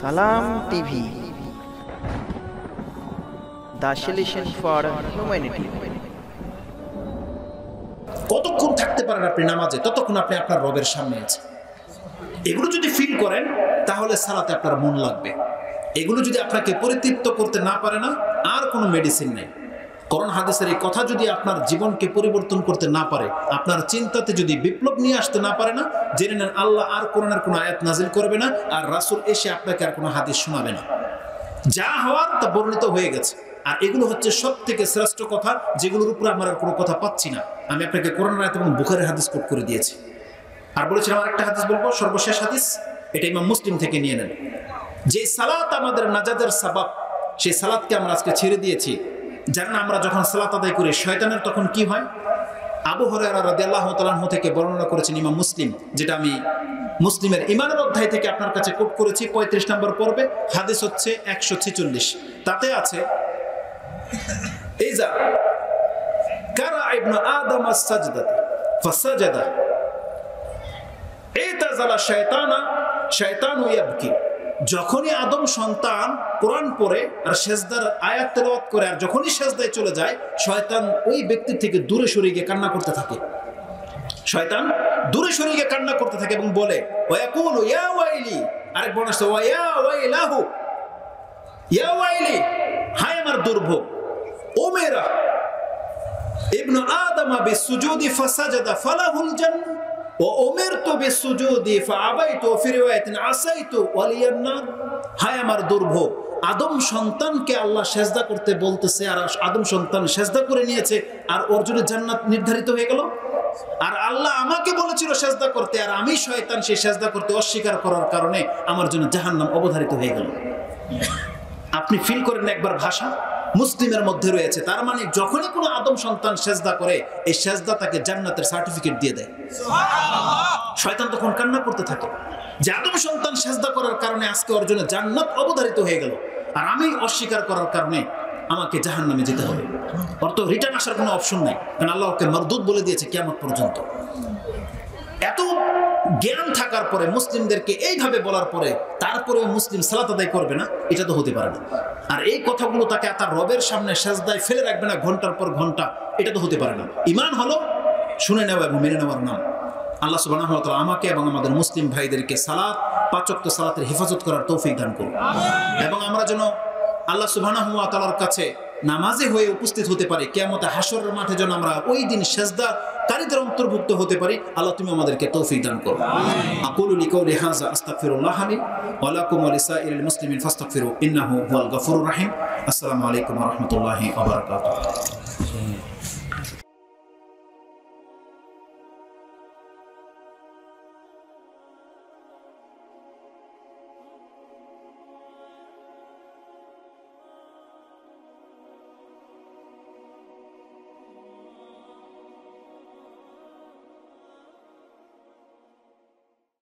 সালাম TV, the solution for humanity. কতক্ষণ থাকতে পারেন আপনি নামাজে, ততক্ষণ আপনি আপনার রবের সামনে আছেন। এগুলো যদি ফিল করেন তাহলে সালাতে আপনার মন লাগবে। এগুলো যদি আপনাকে পরিতৃপ্ত করতে না পারে না, আর কোনো মেডিসিন নেই। কোরআন হাদিসের এই কথা যদি আপনার জীবনকে পরিবর্তন করতে না পারে, আপনার চিন্তাতে যদি বিপ্লব নিয়ে আসতে না পারে না, জেনে নেন আল্লাহ আর কোরআনের কোনো আয়াত নাজিল করবে না, আর রাসূল এসে আপনাকে আর কোনো হাদিস শোনাবে না। যা হওয়ার তা বর্ণিত হয়ে গেছে। আর এগুলো হচ্ছে সব থেকে শ্রেষ্ঠ কথা, যেগুলোর উপরে আমরা আর কোনো কথা পাচ্ছি না। আমি আপনাকে কোরআন আয়াত এবং বুখারীর হাদিস কোট করে দিয়েছি। আর বলেছিলাম আরেকটা হাদিস বলবো, সর্বশেষ হাদিস, এটা ইমাম মুসলিম থেকে নিয়ে নেন। যে সালাত আমাদের নাজাতের সাবাব, সেই সালাতকে আমরা আজকে ছেড়ে দিয়েছি। জানেন আমরা যখন সালাত আদায় করি শয়তানের তখন কি হয়? আবু হুরায়রা রাদিয়াল্লাহু তাআলা আনহু থেকে বর্ণনা করেছেন ইমাম মুসলিম, যেটা আমি মুসলিমের ইমানের অধ্যায় থেকে আপনার কাছে কোট করেছি 35 নম্বর পর্বে। হাদিস হচ্ছে 146। তাতে আছে, ইজা কারা ইবনু আদম আস-সাজদাতা ফাসাজাদা ইতাযালা শায়তানু ইয়াবকি। যখনই আদম সন্তান কোরআন পড়ে আর সেজদার আয়াত তেলাওয়াত করে, আর যখনই সেজদায় চলে যায়, শয়তান ওই ব্যক্তি থেকে দূরে সরে গিয়ে কান্না করতে থাকে। শয়তান দূরে সরে গিয়ে কান্না করতে থাকে এবং বলে, ওয়ায়াকুলু ইয়া ওয়াইলি, আরেক বর্ণনা আছে ওয়া ওয়াইলাহু, ইয়া ওয়াইলি, হায় আমার দুর্ভোগ। উমিরা ইবনু আদম বিসুজুদি ফাসাজাদা ফালাহুল জান্নাহ ওয়া উমিরতু বিসুজুদি ফাআবাইতু ফি রিওয়ায়াতিন আসাইতু ওয়ালিয়ান নার। হায় আমার দুর্ভোগ, আদম সন্তানকে আল্লাহ সেজদা করতে বলতেছে, আর আদম সন্তান সেজদা করে নিয়েছে, আর ওর জন্য জান্নাত নির্ধারিত হয়ে গেল। আর আল্লাহ আমাকে বলেছিল সেজদা করতে, আর আমি শয়তান সেই সেজদা করতে অস্বীকার করার কারণে আমার জন্য জাহান্নাম অবধারিত হয়ে গেল। আপনি ফিল করেন একবার, ভাষা মুসলিমের মধ্যে রয়েছে। তার মানে যখনই কোনো আদম সন্তান সেজদা করে, এই সেজদা তাকে জান্নাতের সার্টিফিকেট দিয়ে দেয়। শয়তান তখন কান্না করতে থাকে যে আদম সন্তান সেজদা করার কারণে আজকে ওর জন্য জান্নাত অবধারিত হয়ে গেল, আর আমি অস্বীকার করার কারণে আমাকে জাহান্নামে যেতে হবে। ওর তো রিটার্ন আসার কোনো অপশন নাই, কারণ আল্লাহ ওকে মারদুদ বলে দিয়েছে কিয়ামত পর্যন্ত। এত জ্ঞান থাকার পরে, মুসলিমদেরকে এইভাবে বলার পরে, তারপরে মুসলিম সালাত আদায় করবে না, এটা তো হতে পারে না। আর এই কথাগুলো তাকে তার রবের সামনে সেজদায় ফেলে রাখবে না ঘন্টার পর ঘন্টা, এটা তো হতে পারে না। ঈমান হলো শুনে নেওয়া এবং মেনে নেওয়ার নাম। আল্লাহ সুবহানাহু ওয়া তাআলা আমাকে এবং আমাদের মুসলিম ভাইদেরকে সালাত, 5 ওয়াক্ত সালাতের হেফাজত করার তৌফিক দান করুন, এবং আমরা যেন আল্লাহ সুবহানাহু ওয়া তাআলার কাছে নামাজে হয়ে উপস্থিত হতে পারি। কিয়ামতে হাসরের মাঠে যেন আমরা ওই দিন সেজদাকারীদের অন্তর্ভুক্ত হতে পারি। আল্লাহ তুমি আমাদেরকে তৌফিক দান করো। আকুলু লিকাউলি হাযা আস্তাগফিরুল্লাহ লি ওয়া লাকুম ওয়া লিসাইরিল মুসলিমিন ফাস্তাগফিরু ইন্নাহু হুয়াল গফুরুর রহিম। আসসালামু আলাইকুম ওয়া রাহমাতুল্লাহি ওয়া বারাকাতুহু।